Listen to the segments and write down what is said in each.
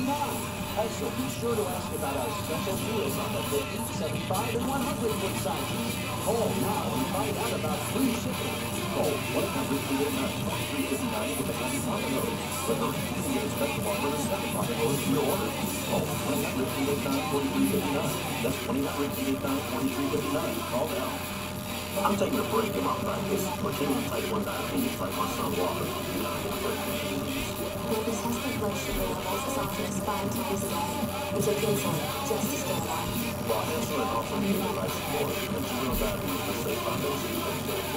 Also, be sure to ask about our special deals on the 50, 75, and 100-foot sizes. Call now and find out about free shipping. Call 1-800-389-2359 with a happy pocket note. Remember, you can get a special offer and a second pocket note for your order. Call 1-800-389-4359. That's 1-800-389-4359. Call now. I'm taking a break in my practice. We're treating type 1 diabetes like my son Walker. His husband blood sugar levels as often as 5 times a day, which are insulin just to stay alive. While insulin also needs the right support, and general diabetes is a safe foundation for B6 is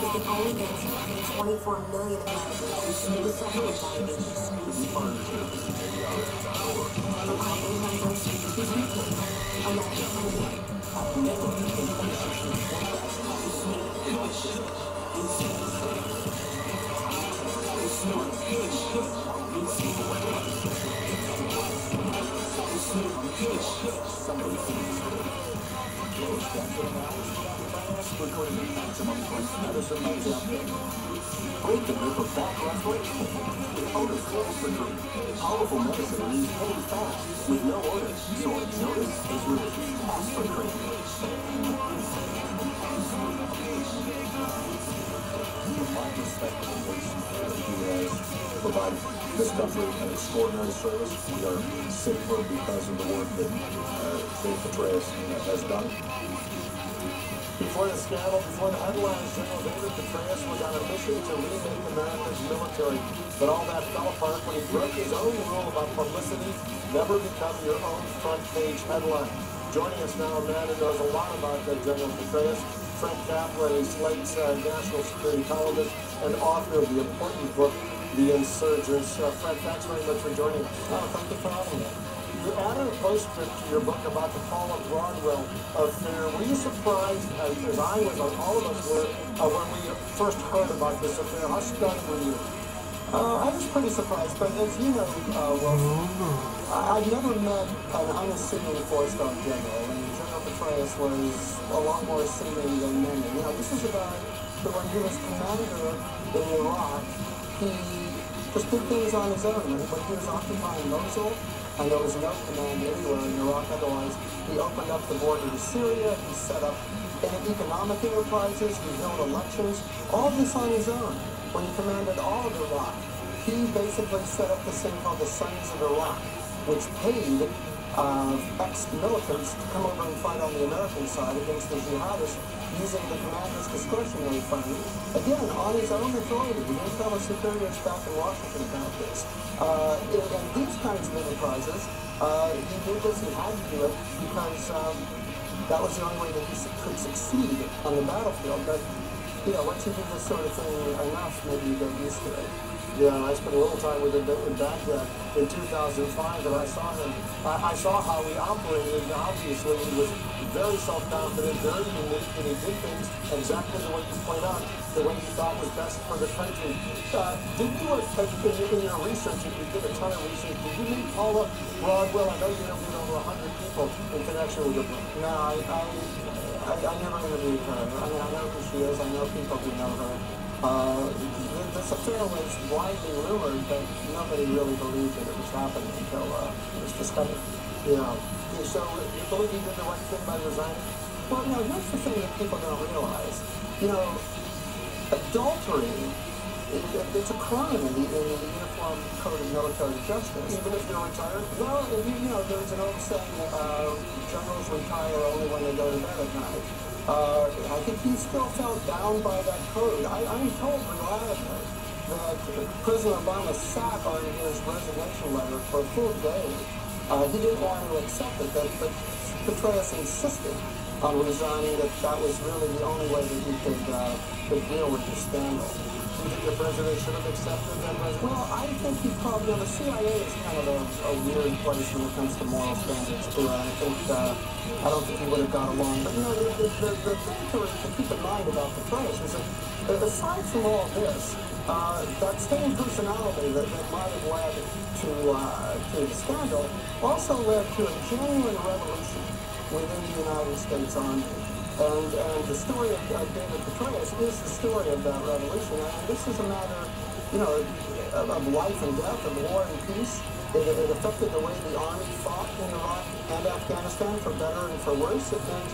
the only insulin for the 24 million Americans who suffer with diabetes. You find this at radiology.org. From all 800 to weekly, American Family. Great to move a back restoration. Odor flows for drink. Powerful medicine leaves pain fast with no odor. So a notice is released. Ask for drink. Provide respect to the voice who has provided this country an extraordinary service. We are safer because of the work that Dave Petraeus has done. Before the scandal, before the headlines, General David Petraeus was on a mission to remake America's military. But all that fell apart when he broke his own rule about publicity: never become your own front page headline. Joining us now, a man who knows a lot about General Petraeus, Frank Kaplan, Slate's national security columnist and author of the important book, The Insurgents. Frank, thanks very much for joining us. Oh, thank you for having me. You added a postscript to your book about the Paula Broadwell affair. Were you surprised, as I was, all of us were, when we first heard about this affair? How stunned were you? I was pretty surprised, but as you know, I've never met an unassuming four-star general, and General Petraeus was a lot more assuming than many. You know, this is a guy who, when he was commander in Iraq, he just did things on his own. When he was occupying Mosul, and there was no command anywhere in Iraq otherwise, he opened up the border to Syria, he set up economic enterprises, he held elections, all this on his own. When he commanded all of Iraq, he basically set up this thing called the Sons of Iraq, which paid ex-militants to come over and fight on the American side against the jihadists using the commander's discretionary fund, again, on his own authority. He didn't tell his superiors back in Washington about this. And these kinds of enterprises, he did this, he had to do it, because that was the only way that he could succeed on the battlefield. But, you know, once you do this sort of thing enough, maybe you get used to it. Yeah, I spent a little time with him in Baghdad in 2005, and I saw him. I saw how he operated. Obviously, he was very self-confident, very unique, and he did things exactly the way you point out, the way he thought was best for the country. Did you, in your research, if you did a ton of research, did you meet Paula Broadwell? I know you interviewed over 100 people in connection with your book. No, I never interviewed her. I mean, I know who she is. I know people who know her. This affair was widely rumored, but nobody really believed that it was happening until it was discovered. Yeah. So you believe he did the right thing by resigning? Well, no, here's the thing that people don't realize. You know, adultery, it's a crime in the Uniform Code of Military Justice. Even if you're retired? Well, you know, there's an old saying, generals retire only when they go to bed at night. I think he still felt bound by that code. I'm told reliably that President Obama sat on his resignation letter for a full day. He didn't want to accept it, but Petraeus insisted on resigning, that was really the only way that he could deal with the scandal. Do you think the president should have accepted that resignation? Well, I think he probably, the CIA is kind of a weird place when it comes to moral standards, too. I don't think he would have got along. But, you know, the thing to keep in mind about Petraeus is that, aside from all this, that same personality that might have led to the scandal also led to a genuine revolution within the United States Army. And the story of David Petraeus is the story of that revolution. And this is a matter, you know, of life and death, of war and peace. It affected the way the Army fought in Iraq and Afghanistan, for better and for worse. It meant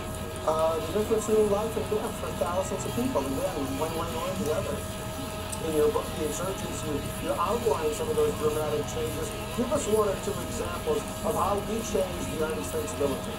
the difference between life and death for thousands of people, again, one way or the other. In your book, The Insurgency, you outline some of those dramatic changes. Give us one or two examples of how we changed the United States military.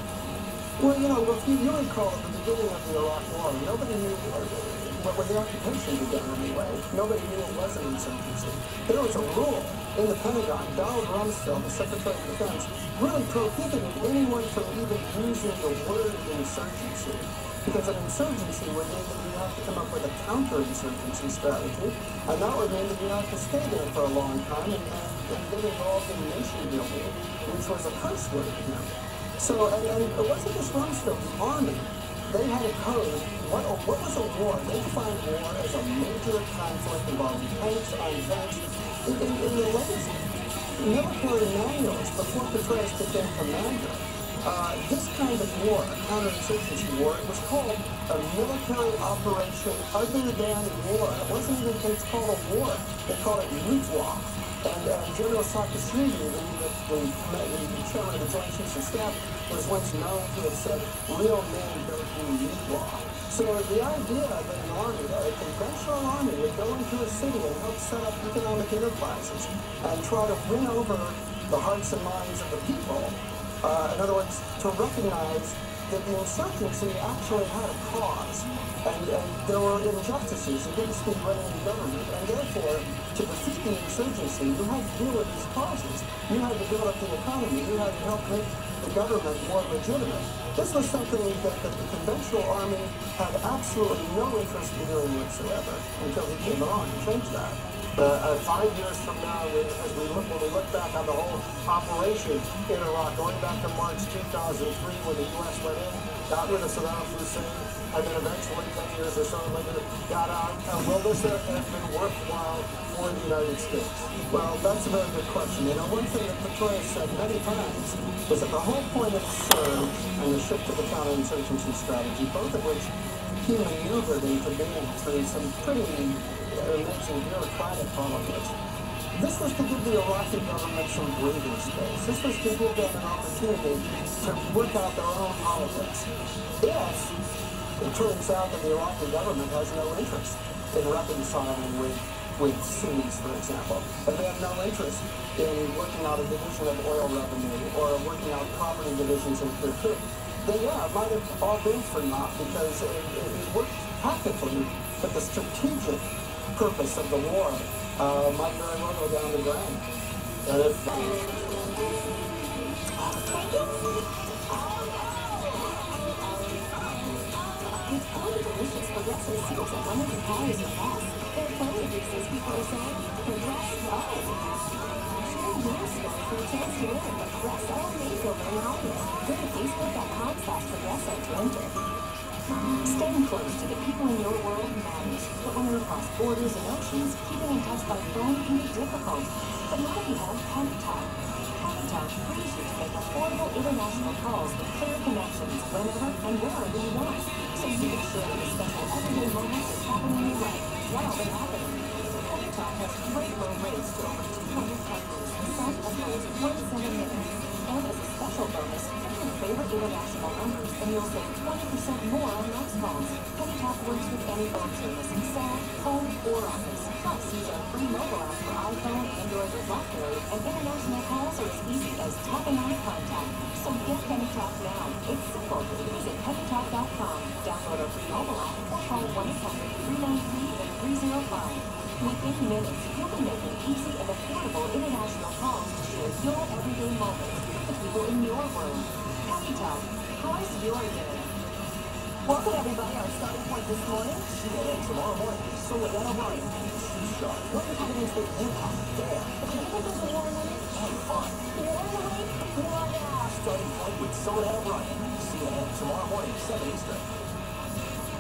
Well, you know, if you recall at the beginning of the Iraq War, nobody knew, when the occupation began anyway, nobody knew it was an insurgency. There was a rule in the Pentagon. Donald Rumsfeld, the Secretary of Defense, really prohibited anyone from even using the word insurgency. Because an insurgency would mean that you have to come up with a counterinsurgency strategy, and that would mean that you have to stay there for a long time and get involved in nation building, which was a curse word to him. So, and it wasn't just Rumsfeld, the Army. They had a code. What was a war? They defined war as a major conflict involving tanks on tanks. In the latest military manuals, before Petraeus became commander, this kind of war, a counterinsurgency war, it was called a military operation other than war. It wasn't even called a war. They called it Mutwa. And General Saakashvili, the chairman of the Joint Chiefs of Staff, was once known to have said, real men don't do Mutwa. So the idea that an army, a conventional army, would go into a city and help set up economic enterprises and try to win over the hearts and minds of the people, in other words, to recognize that the insurgency actually had a cause, and there were injustices against the reigning government, and therefore, to defeat the insurgency, you had to deal with these causes. You had to build up the economy. You had to help make the government more legitimate. This was something that the conventional army had absolutely no interest in doing whatsoever until he came along and changed that. 5 years from now, when we look back on the whole operation in Iraq, going back to March 2003, when the U.S. went in, got rid of Saddam Hussein, and then eventually 10 years or so later got out, will this have been worthwhile for the United States? Well, that's a very good question. You know, one thing that Petraeus said many times was that the whole point of the surge and the shift to the counterinsurgency strategy, both of which he maneuvered into being through some pretty amazing bureaucratic politics. This was to give the Iraqi government some breathing space. This was to give them an opportunity to work out their own politics. If it turns out that the Iraqi government has no interest in reconciling with Sunnis, for example, and they have no interest in working out a division of oil revenue or working out property divisions in Kirkuk, then yeah, it might have all been for naught, because it worked tactically, but the strategic purpose of the war might very well go down the drain. And if It's totally delicious Progresso seals at 100 calories or less. There are plenty of reasons people are saying, Progresso. Share your story for a chance to win Progresso makeover in Hollywood. Go to facebook.com/Progresso to enter. Staying close to the people in your world matters, but when they're across borders and oceans, keeping in touch by phone can be difficult. But not if you have PenTalk. PenTalk frees you to make affordable international calls with clear connections whenever and wherever you want. So you can share the special everyday moments that happen in your life while they're happening. PenTalk has great low rates to over 200 countries, some as low as 47 minutes. And as a special bonus, pick your favorite international numbers and you'll save 20% more on next calls. PenTalk works with any phone service, cell, home, or office. Plus, use our free mobile app for iPhone, Android, or BlackBerry, and international calls are as easy as tapping on a contact. So get PenTalk now. It's simple. Visit PenTalk.com, download our free mobile app, or call 1-800-393-305. Within minutes, you'll be making easy and affordable international calls to share your everyday moments with the people in your world. PenTalk, how's your day? Welcome everybody, our starting point this morning. CNN tomorrow morning. So Loretta Ryan, she's shot. What are you against the hip-hop? There. But you think there's a war in the week? And fun. War in the week? War now. Starting point with Loretta Ryan. CNN tomorrow morning, 7 Eastern.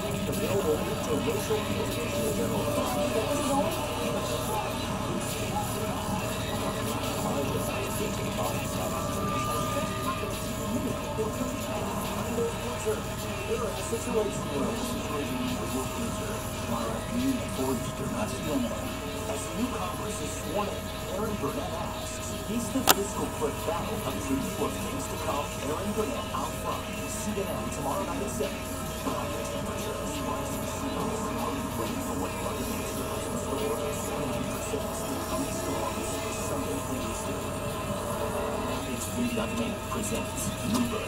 Available to racial communication in general. You're in a situation where the situation with your future are after you forged to not As new Congress is sworn in, Aaron Burnett asks, is the fiscal cliff battle a preview of things to come? Aaron Burnett out front. CNN tomorrow night at 7. Higher temperatures, rising sea levels, waiting for what other newsrooms in store as CNN presents the coming storms Sunday and Easter. HB.net presents New Bird.